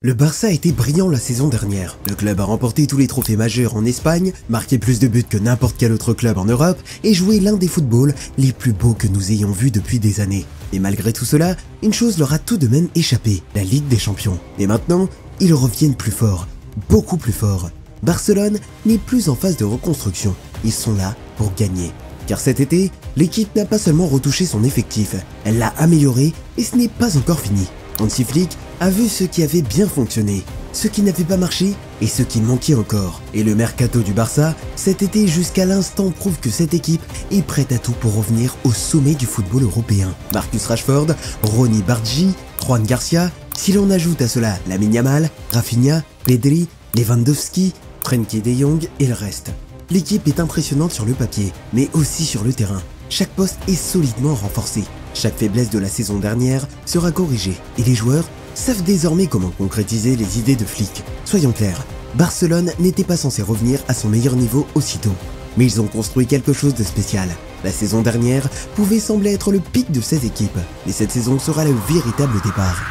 Le Barça a été brillant la saison dernière. Le club a remporté tous les trophées majeurs en Espagne, marqué plus de buts que n'importe quel autre club en Europe et joué l'un des footballs les plus beaux que nous ayons vus depuis des années. Et malgré tout cela, une chose leur a tout de même échappé, la Ligue des Champions. Et maintenant, ils reviennent plus forts, beaucoup plus forts. Barcelone n'est plus en phase de reconstruction, ils sont là pour gagner. Car cet été, l'équipe n'a pas seulement retouché son effectif, elle l'a amélioré et ce n'est pas encore fini. Hansi Flick a vu ce qui avait bien fonctionné, ce qui n'avait pas marché et ce qui manquait encore. Et le mercato du Barça, cet été jusqu'à l'instant, prouve que cette équipe est prête à tout pour revenir au sommet du football européen. Marcus Rashford, Ronny Bargi, Juan Garcia, si l'on ajoute à cela Lamine Yamal, Rafinha, Pedri, Lewandowski, Frenkie de Jong et le reste. L'équipe est impressionnante sur le papier, mais aussi sur le terrain. Chaque poste est solidement renforcé. Chaque faiblesse de la saison dernière sera corrigée et les joueurs savent désormais comment concrétiser les idées de Flick. Soyons clairs, Barcelone n'était pas censé revenir à son meilleur niveau aussitôt. Mais ils ont construit quelque chose de spécial. La saison dernière pouvait sembler être le pic de cette équipe, mais cette saison sera le véritable départ.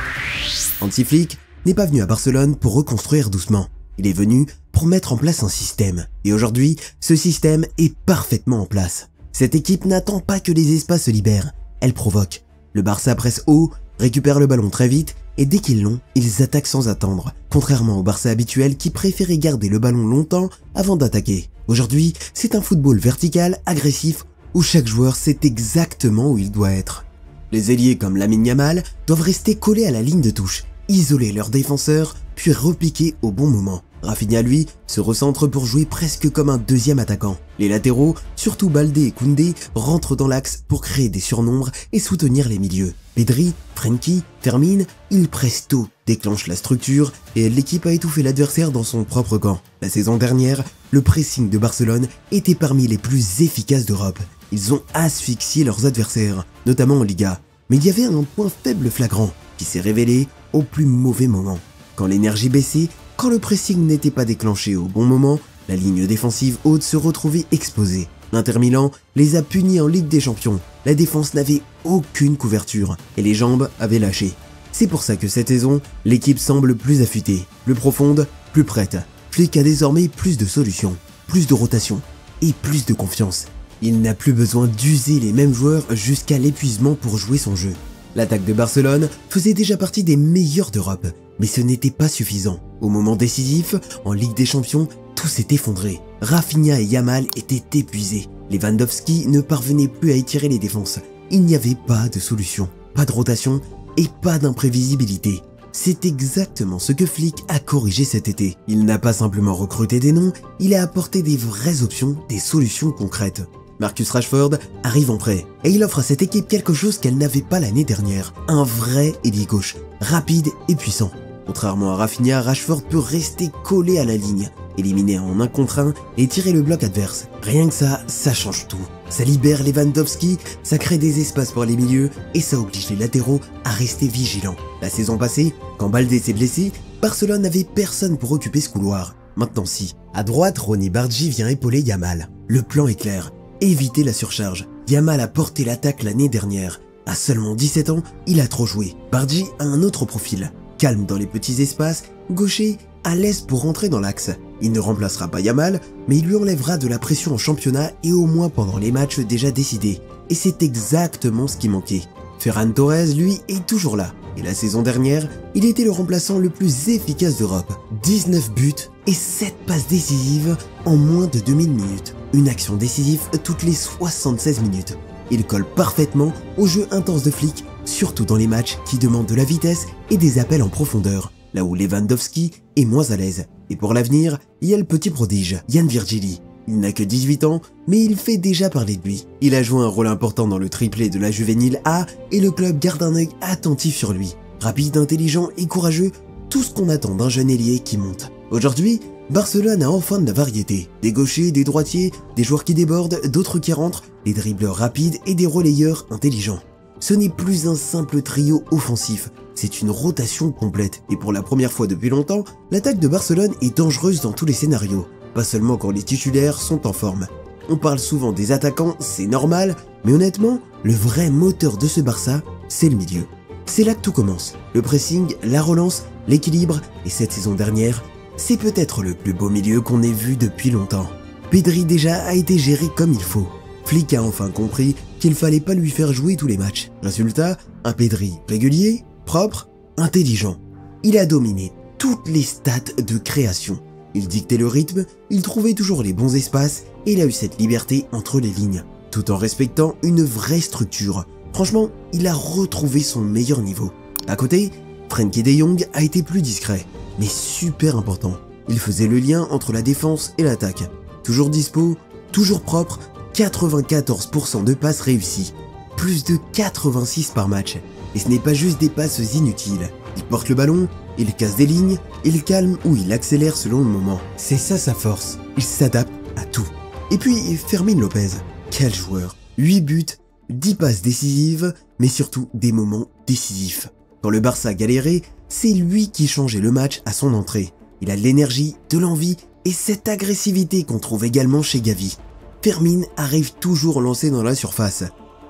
Hansi Flick n'est pas venu à Barcelone pour reconstruire doucement. Il est venu pour mettre en place un système. Et aujourd'hui, ce système est parfaitement en place. Cette équipe n'attend pas que les espaces se libèrent. Elle provoque. Le Barça presse haut, récupère le ballon très vite et dès qu'ils l'ont, ils attaquent sans attendre, contrairement au Barça habituel qui préférait garder le ballon longtemps avant d'attaquer. Aujourd'hui, c'est un football vertical, agressif, où chaque joueur sait exactement où il doit être. Les ailiers comme Lamine Yamal doivent rester collés à la ligne de touche, isoler leurs défenseurs, puis repiquer au bon moment. Rafinha, lui, se recentre pour jouer presque comme un deuxième attaquant. Les latéraux, surtout Baldé et Koundé, rentrent dans l'axe pour créer des surnombres et soutenir les milieux. Pedri, Frenkie, Fermin, ils pressent tôt, déclenchent la structure et l'équipe a étouffé l'adversaire dans son propre camp. La saison dernière, le pressing de Barcelone était parmi les plus efficaces d'Europe. Ils ont asphyxié leurs adversaires, notamment en Liga. Mais il y avait un point faible flagrant qui s'est révélé au plus mauvais moment. Quand l'énergie baissait, quand le pressing n'était pas déclenché au bon moment, la ligne défensive haute se retrouvait exposée. L'Inter Milan les a punis en Ligue des Champions. La défense n'avait aucune couverture et les jambes avaient lâché. C'est pour ça que cette saison, l'équipe semble plus affûtée, plus profonde, plus prête. Flick a désormais plus de solutions, plus de rotation et plus de confiance. Il n'a plus besoin d'user les mêmes joueurs jusqu'à l'épuisement pour jouer son jeu. L'attaque de Barcelone faisait déjà partie des meilleures d'Europe, mais ce n'était pas suffisant. Au moment décisif, en Ligue des Champions, tout s'est effondré. Rafinha et Yamal étaient épuisés. Lewandowski ne parvenait plus à étirer les défenses. Il n'y avait pas de solution, pas de rotation et pas d'imprévisibilité. C'est exactement ce que Flick a corrigé cet été. Il n'a pas simplement recruté des noms, il a apporté des vraies options, des solutions concrètes. Marcus Rashford arrive en prêt et il offre à cette équipe quelque chose qu'elle n'avait pas l'année dernière, un vrai ailier gauche, rapide et puissant. Contrairement à Rafinha, Rashford peut rester collé à la ligne, éliminer en 1 contre 1 et tirer le bloc adverse. Rien que ça change tout. Ça libère Lewandowski, ça crée des espaces pour les milieux et ça oblige les latéraux à rester vigilants. La saison passée, quand Baldé s'est blessé, Barcelone n'avait personne pour occuper ce couloir. Maintenant si. À droite, Ronny Bargi vient épauler Yamal. Le plan est clair. Éviter la surcharge. Yamal a porté l'attaque l'année dernière. À seulement 17 ans, il a trop joué. Bargi a un autre profil. Calme dans les petits espaces, gaucher, à l'aise pour rentrer dans l'axe. Il ne remplacera pas Yamal, mais il lui enlèvera de la pression en championnat et au moins pendant les matchs déjà décidés. Et c'est exactement ce qui manquait. Ferran Torres, lui, est toujours là. Et la saison dernière, il était le remplaçant le plus efficace d'Europe. 19 buts et 7 passes décisives en moins de 2000 minutes. Une action décisive toutes les 76 minutes. Il colle parfaitement au jeu intense de Flick, surtout dans les matchs qui demandent de la vitesse et des appels en profondeur, là où Lewandowski est moins à l'aise. Et pour l'avenir, il y a le petit prodige, Yann Virgili. Il n'a que 18 ans, mais il fait déjà parler de lui. Il a joué un rôle important dans le triplé de la Juvénile A et le club garde un œil attentif sur lui. Rapide, intelligent et courageux, tout ce qu'on attend d'un jeune ailier qui monte. Aujourd'hui, Barcelone a enfin de la variété. Des gauchers, des droitiers, des joueurs qui débordent, d'autres qui rentrent, des dribbleurs rapides et des relayeurs intelligents. Ce n'est plus un simple trio offensif, c'est une rotation complète. Et pour la première fois depuis longtemps, l'attaque de Barcelone est dangereuse dans tous les scénarios. Pas seulement quand les titulaires sont en forme. On parle souvent des attaquants, c'est normal, mais honnêtement, le vrai moteur de ce Barça, c'est le milieu. C'est là que tout commence. Le pressing, la relance l'équilibre, et cette saison dernière, c'est peut-être le plus beau milieu qu'on ait vu depuis longtemps. Pedri déjà a été géré comme il faut. Flick a enfin compris qu'il fallait pas lui faire jouer tous les matchs. Résultat, un Pedri régulier, propre, intelligent. Il a dominé toutes les stats de création. Il dictait le rythme, il trouvait toujours les bons espaces et il a eu cette liberté entre les lignes, tout en respectant une vraie structure. Franchement, il a retrouvé son meilleur niveau. À côté, Frenkie de Jong a été plus discret, mais super important. Il faisait le lien entre la défense et l'attaque. Toujours dispo, toujours propre, 94% de passes réussies, plus de 86 par match. Et ce n'est pas juste des passes inutiles. Il porte le ballon, il casse des lignes, il calme ou il accélère selon le moment. C'est ça sa force, il s'adapte à tout. Et puis Fermín López, quel joueur. 8 buts, 10 passes décisives, mais surtout des moments décisifs. Quand le Barça galérait, c'est lui qui changeait le match à son entrée. Il a de l'énergie, de l'envie et cette agressivité qu'on trouve également chez Gavi. Fermín arrive toujours lancé dans la surface.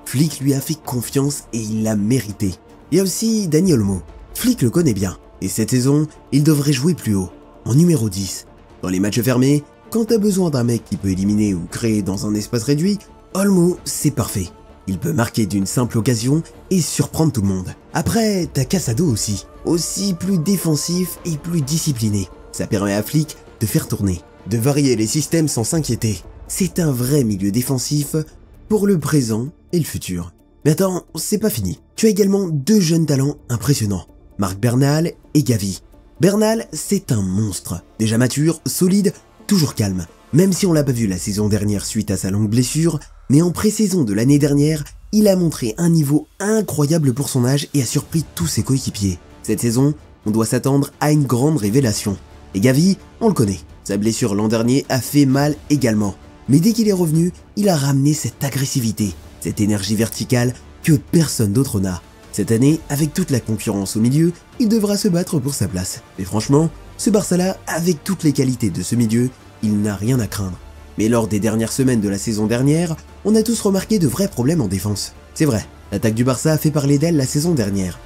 Flick lui a fait confiance et il l'a mérité. Il y a aussi Dani Olmo. Flick le connaît bien, et cette saison, il devrait jouer plus haut, en numéro 10. Dans les matchs fermés, quand t'as besoin d'un mec qui peut éliminer ou créer dans un espace réduit, Olmo, c'est parfait. Il peut marquer d'une simple occasion et surprendre tout le monde. Après, t'as Casado aussi plus défensif et plus discipliné. Ça permet à Flick de faire tourner, de varier les systèmes sans s'inquiéter. C'est un vrai milieu défensif pour le présent et le futur. Mais attends, c'est pas fini. Tu as également 2 jeunes talents impressionnants, Marc Bernal et Gavi. Bernal, c'est un monstre, déjà mature, solide, toujours calme. Même si on l'a pas vu la saison dernière suite à sa longue blessure, mais en pré-saison de l'année dernière, il a montré un niveau incroyable pour son âge et a surpris tous ses coéquipiers. Cette saison, on doit s'attendre à une grande révélation. Et Gavi, on le connaît. Sa blessure l'an dernier a fait mal également. Mais dès qu'il est revenu, il a ramené cette agressivité, cette énergie verticale que personne d'autre n'a. Cette année, avec toute la concurrence au milieu, il devra se battre pour sa place. Mais franchement, ce Barça-là, avec toutes les qualités de ce milieu, il n'a rien à craindre. Mais lors des dernières semaines de la saison dernière, on a tous remarqué de vrais problèmes en défense. C'est vrai, l'attaque du Barça a fait parler d'elle la saison dernière.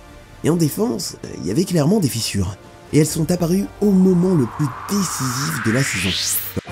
Et en défense, il y avait clairement des fissures. Et elles sont apparues au moment le plus décisif de la saison.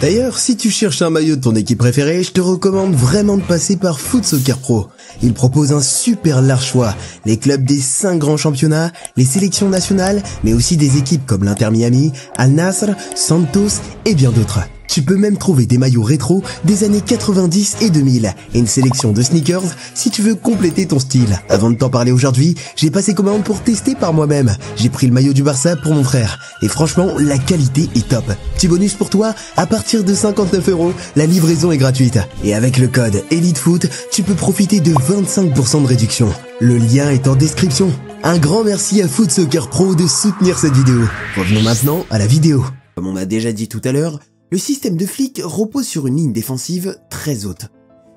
D'ailleurs, si tu cherches un maillot de ton équipe préférée, je te recommande vraiment de passer par Foot Soccer Pro. Il propose un super large choix, les clubs des 5 grands championnats, les sélections nationales, mais aussi des équipes comme l'Inter Miami, Al Nassr, Santos et bien d'autres. Tu peux même trouver des maillots rétro des années 90 et 2000 et une sélection de sneakers si tu veux compléter ton style. Avant de t'en parler aujourd'hui, j'ai passé commande pour tester par moi-même. J'ai pris le maillot du Barça pour mon frère et franchement, la qualité est top. Petit bonus pour toi, à partir de 59 €, la livraison est gratuite. Et avec le code ELITEFOOT, tu peux profiter de 25% de réduction. Le lien est en description. Un grand merci à Foot Soccer Pro de soutenir cette vidéo. Revenons maintenant à la vidéo. Comme on a déjà dit tout à l'heure, le système de Flick repose sur une ligne défensive très haute.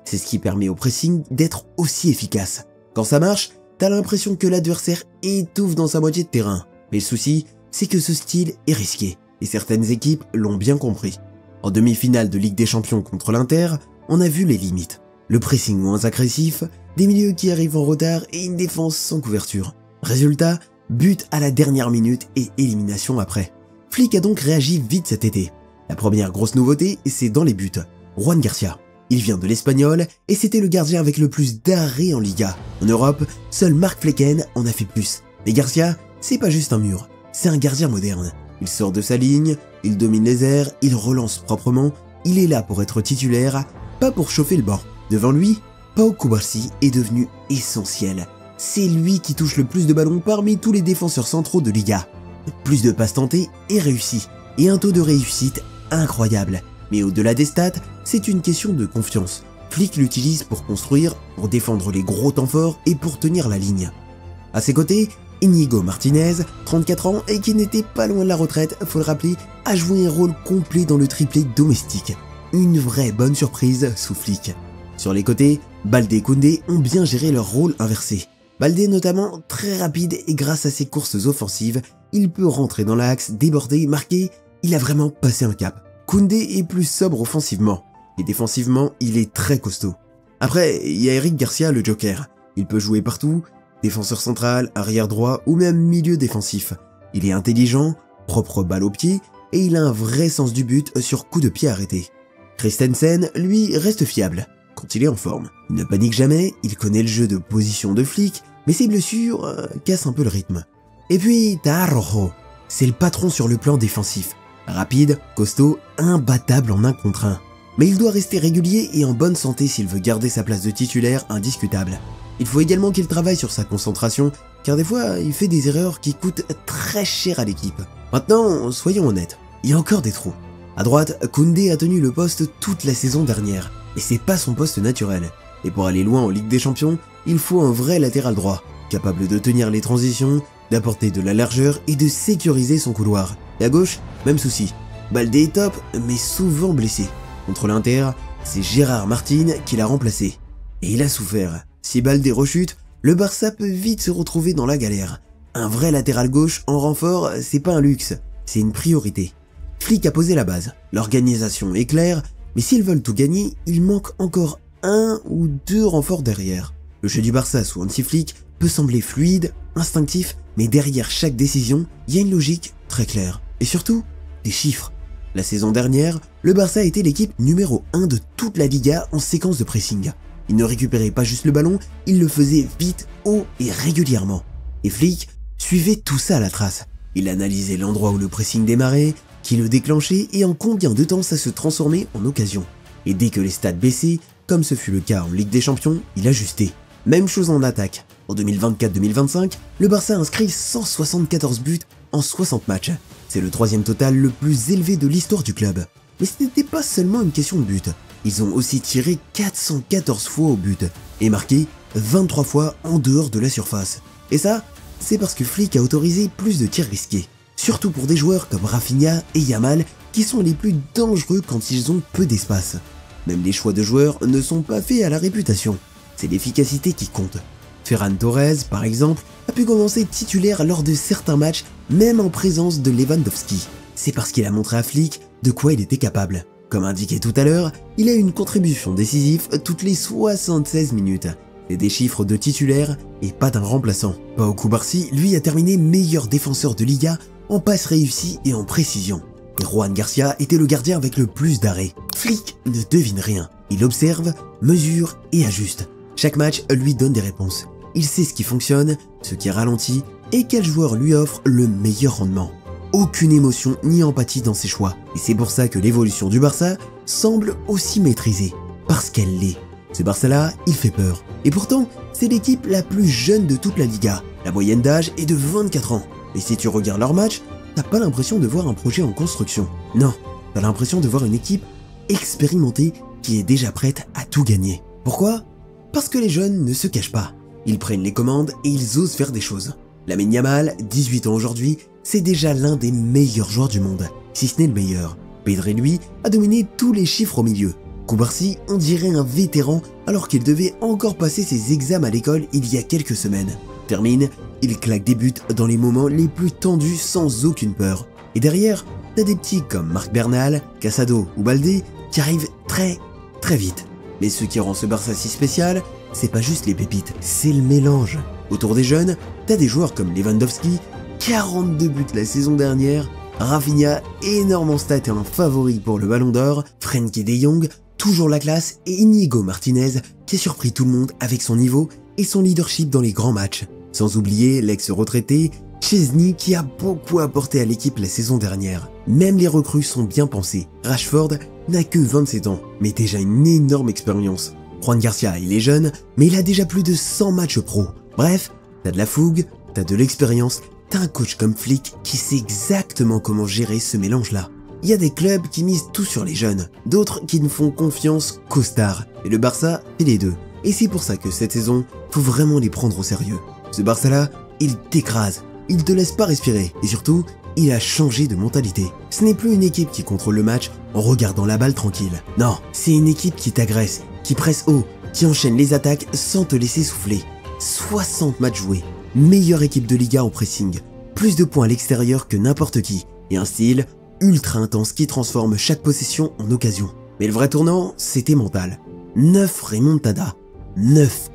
C'est ce qui permet au pressing d'être aussi efficace. Quand ça marche, t'as l'impression que l'adversaire étouffe dans sa moitié de terrain. Mais le souci, c'est que ce style est risqué, et certaines équipes l'ont bien compris. En demi-finale de Ligue des Champions contre l'Inter, on a vu les limites. Le pressing moins agressif, des milieux qui arrivent en retard et une défense sans couverture. Résultat, but à la dernière minute et élimination après. Flick a donc réagi vite cet été. La première grosse nouveauté, c'est dans les buts. Juan Garcia. Il vient de l'Espagnol et c'était le gardien avec le plus d'arrêts en Liga. En Europe, seul Marc Flecken en a fait plus. Mais Garcia, c'est pas juste un mur, c'est un gardien moderne. Il sort de sa ligne, il domine les airs, il relance proprement, il est là pour être titulaire, pas pour chauffer le banc. Devant lui, Pau Cubarsí est devenu essentiel. C'est lui qui touche le plus de ballons parmi tous les défenseurs centraux de Liga. Plus de passes tentées et réussies, et un taux de réussite incroyable. Mais au-delà des stats, c'est une question de confiance. Flick l'utilise pour construire, pour défendre les gros temps forts et pour tenir la ligne. À ses côtés, Íñigo Martínez, 34 ans et qui n'était pas loin de la retraite, faut le rappeler, a joué un rôle complet dans le triplé domestique. Une vraie bonne surprise sous Flick. Sur les côtés, Baldé et Koundé ont bien géré leur rôle inversé. Baldé notamment très rapide et grâce à ses courses offensives, il peut rentrer dans l'axe, déborder, marquer, il a vraiment passé un cap. Koundé est plus sobre offensivement, et défensivement, il est très costaud. Après, il y a Eric Garcia, le joker. Il peut jouer partout, défenseur central, arrière droit ou même milieu défensif. Il est intelligent, propre balle au pied, et il a un vrai sens du but sur coup de pied arrêté. Christensen, lui, reste fiable quand il est en forme. Il ne panique jamais, il connaît le jeu de position de flic, mais ses blessures cassent un peu le rythme. Et puis, t'as Araujo, c'est le patron sur le plan défensif. Rapide, costaud, imbattable en 1 contre 1. Mais il doit rester régulier et en bonne santé s'il veut garder sa place de titulaire indiscutable. Il faut également qu'il travaille sur sa concentration, car des fois, il fait des erreurs qui coûtent très cher à l'équipe. Maintenant, soyons honnêtes, il y a encore des trous. À droite, Koundé a tenu le poste toute la saison dernière, mais c'est pas son poste naturel. Et pour aller loin en Ligue des Champions, il faut un vrai latéral droit, capable de tenir les transitions, d'apporter de la largeur et de sécuriser son couloir. Et à gauche, même souci. Baldé est top, mais souvent blessé. Contre l'Inter, c'est Gérard Martin qui l'a remplacé. Et il a souffert. Si Baldé rechute, le Barça peut vite se retrouver dans la galère. Un vrai latéral gauche en renfort, c'est pas un luxe, c'est une priorité. Flick a posé la base, l'organisation est claire, mais s'ils veulent tout gagner, il manque encore 1 ou 2 renforts derrière. Le jeu du Barça sous Hansi Flick peut sembler fluide, instinctif, mais derrière chaque décision, il y a une logique très claire. Et surtout, des chiffres. La saison dernière, le Barça a été l'équipe numéro 1 de toute la Liga en séquence de pressing. Il ne récupérait pas juste le ballon, il le faisait vite, haut et régulièrement. Et Flick suivait tout ça à la trace. Il analysait l'endroit où le pressing démarrait, qui le déclenchait et en combien de temps ça se transformait en occasion. Et dès que les stats baissaient, comme ce fut le cas en Ligue des Champions, il ajustait. Même chose en attaque. En 2024-2025, le Barça inscrit 174 buts en 60 matchs. C'est le 3e total le plus élevé de l'histoire du club. Mais ce n'était pas seulement une question de but. Ils ont aussi tiré 414 fois au but et marqué 23 fois en dehors de la surface. Et ça, c'est parce que Flick a autorisé plus de tirs risqués. Surtout pour des joueurs comme Rafinha et Yamal qui sont les plus dangereux quand ils ont peu d'espace. Même les choix de joueurs ne sont pas faits à la réputation. C'est l'efficacité qui compte. Ferran Torres, par exemple, a pu commencer titulaire lors de certains matchs, même en présence de Lewandowski. C'est parce qu'il a montré à Flick de quoi il était capable. Comme indiqué tout à l'heure, il a une contribution décisive toutes les 76 minutes. C'est des chiffres de titulaire et pas d'un remplaçant. Pau Cubarsí, lui, a terminé meilleur défenseur de Liga en passes réussies et en précision. Et Juan Garcia était le gardien avec le plus d'arrêts. Flick ne devine rien. Il observe, mesure et ajuste. Chaque match lui donne des réponses. Il sait ce qui fonctionne, ce qui ralentit et quel joueur lui offre le meilleur rendement. Aucune émotion ni empathie dans ses choix. Et c'est pour ça que l'évolution du Barça semble aussi maîtrisée. Parce qu'elle l'est. Ce Barça-là, il fait peur. Et pourtant, c'est l'équipe la plus jeune de toute la Liga. La moyenne d'âge est de 24 ans. Et si tu regardes leur match, t'as pas l'impression de voir un projet en construction. Non, t'as l'impression de voir une équipe expérimentée qui est déjà prête à tout gagner. Pourquoi ? Parce que les jeunes ne se cachent pas. Ils prennent les commandes et ils osent faire des choses. Lamine Yamal, 18 ans aujourd'hui, c'est déjà l'un des meilleurs joueurs du monde, si ce n'est le meilleur. Pedri, lui, a dominé tous les chiffres au milieu. Cubarsí, on dirait un vétéran alors qu'il devait encore passer ses examens à l'école il y a quelques semaines. Termine, il claque des buts dans les moments les plus tendus sans aucune peur. Et derrière, t'as des petits comme Marc Bernal, Casado ou Baldé qui arrivent très vite. Mais ce qui rend ce Barça si spécial, c'est pas juste les pépites, c'est le mélange. Autour des jeunes, t'as des joueurs comme Lewandowski, 42 buts la saison dernière, Rafinha, énorme en stats et un favori pour le Ballon d'Or, Frenkie de Jong, toujours la classe, et Inigo Martinez qui a surpris tout le monde avec son niveau et son leadership dans les grands matchs. Sans oublier l'ex-retraité, Chesney qui a beaucoup apporté à l'équipe la saison dernière. Même les recrues sont bien pensées. Rashford n'a que 27 ans, mais déjà une énorme expérience. Juan Garcia, il est jeune, mais il a déjà plus de 100 matchs pro. Bref, t'as de la fougue, t'as de l'expérience, t'as un coach comme Flick qui sait exactement comment gérer ce mélange-là. Il y a des clubs qui misent tout sur les jeunes, d'autres qui ne font confiance qu'aux stars, et le Barça fait les deux. Et c'est pour ça que cette saison, faut vraiment les prendre au sérieux. Ce Barça-là, il t'écrase, il te laisse pas respirer, et surtout, il a changé de mentalité. Ce n'est plus une équipe qui contrôle le match en regardant la balle tranquille. Non, c'est une équipe qui t'agresse, qui presse haut, qui enchaîne les attaques sans te laisser souffler. 60 matchs joués, meilleure équipe de Liga en pressing, plus de points à l'extérieur que n'importe qui, et un style ultra intense qui transforme chaque possession en occasion. Mais le vrai tournant, c'était mental. 9 remontadas. 9.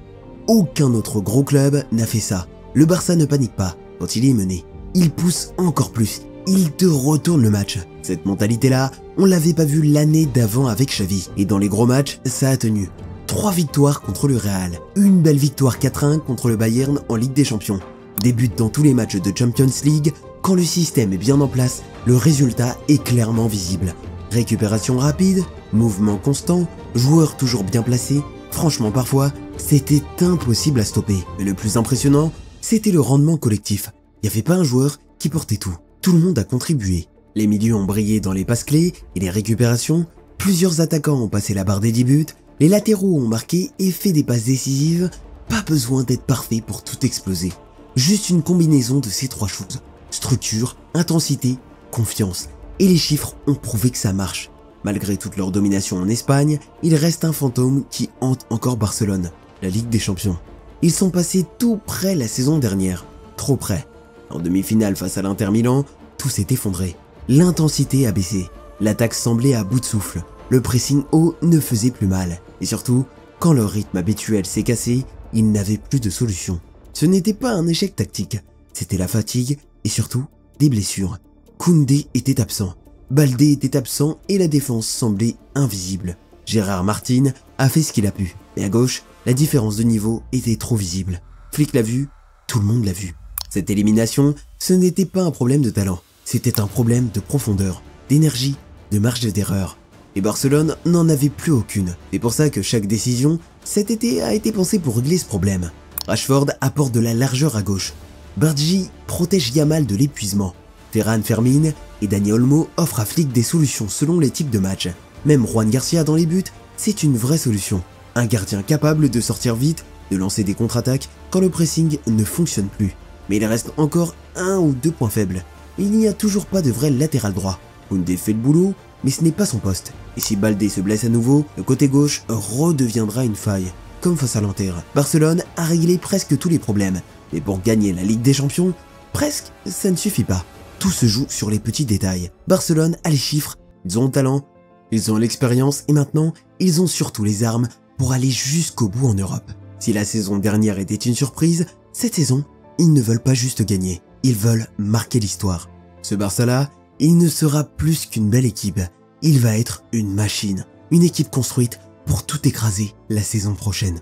Aucun autre gros club n'a fait ça. Le Barça ne panique pas quand il est mené. il pousse encore plus, il te retourne le match. Cette mentalité-là, on l'avait pas vue l'année d'avant avec Xavi, et dans les gros matchs, ça a tenu. 3 victoires contre le Real, une belle victoire 4-1 contre le Bayern en Ligue des Champions. Des buts dans tous les matchs de Champions League. Quand le système est bien en place, le résultat est clairement visible. Récupération rapide, mouvement constant, joueurs toujours bien placés. Franchement, parfois, c'était impossible à stopper. Mais le plus impressionnant, c'était le rendement collectif. Il n'y avait pas un joueur qui portait tout. Tout le monde a contribué. Les milieux ont brillé dans les passes clés et les récupérations. Plusieurs attaquants ont passé la barre des 10 buts. Les latéraux ont marqué et fait des passes décisives. Pas besoin d'être parfait pour tout exploser. Juste une combinaison de ces 3 choses. Structure, intensité, confiance. Et les chiffres ont prouvé que ça marche. Malgré toute leur domination en Espagne, il reste un fantôme qui hante encore Barcelone, la Ligue des Champions. Ils sont passés tout près la saison dernière. Trop près. En demi-finale face à l'Inter Milan, tout s'est effondré. L'intensité a baissé. L'attaque semblait à bout de souffle. Le pressing haut ne faisait plus mal. Et surtout, quand leur rythme habituel s'est cassé, ils n'avaient plus de solution. Ce n'était pas un échec tactique, c'était la fatigue et surtout des blessures. Koundé était absent, Baldé était absent et la défense semblait invisible. Gérard Martin a fait ce qu'il a pu, mais à gauche, la différence de niveau était trop visible. Flick l'a vu, tout le monde l'a vu. Cette élimination, ce n'était pas un problème de talent, c'était un problème de profondeur, d'énergie, de marge d'erreur. Et Barcelone n'en avait plus aucune. C'est pour ça que chaque décision cet été a été pensée pour régler ce problème. Rashford apporte de la largeur à gauche. Bargi protège Yamal de l'épuisement. Ferran Fermin et Dani Olmo offrent à Flick des solutions selon les types de matchs. Même Juan Garcia dans les buts, c'est une vraie solution. Un gardien capable de sortir vite, de lancer des contre-attaques quand le pressing ne fonctionne plus. Mais il reste encore 1 ou 2 points faibles. Il n'y a toujours pas de vrai latéral droit. Koundé fait le boulot, mais ce n'est pas son poste. Et si Baldé se blesse à nouveau, le côté gauche redeviendra une faille. Comme face à l'Inter, Barcelone a réglé presque tous les problèmes. Mais pour gagner la Ligue des Champions, presque, ça ne suffit pas. Tout se joue sur les petits détails. Barcelone a les chiffres, ils ont le talent, ils ont l'expérience et maintenant, ils ont surtout les armes pour aller jusqu'au bout en Europe. Si la saison dernière était une surprise, cette saison, ils ne veulent pas juste gagner, ils veulent marquer l'histoire. Ce Barça-là, il ne sera plus qu'une belle équipe, il va être une machine, une équipe construite pour tout écraser la saison prochaine.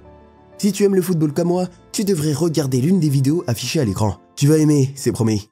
Si tu aimes le football comme moi, tu devrais regarder l'une des vidéos affichées à l'écran. Tu vas aimer, c'est promis.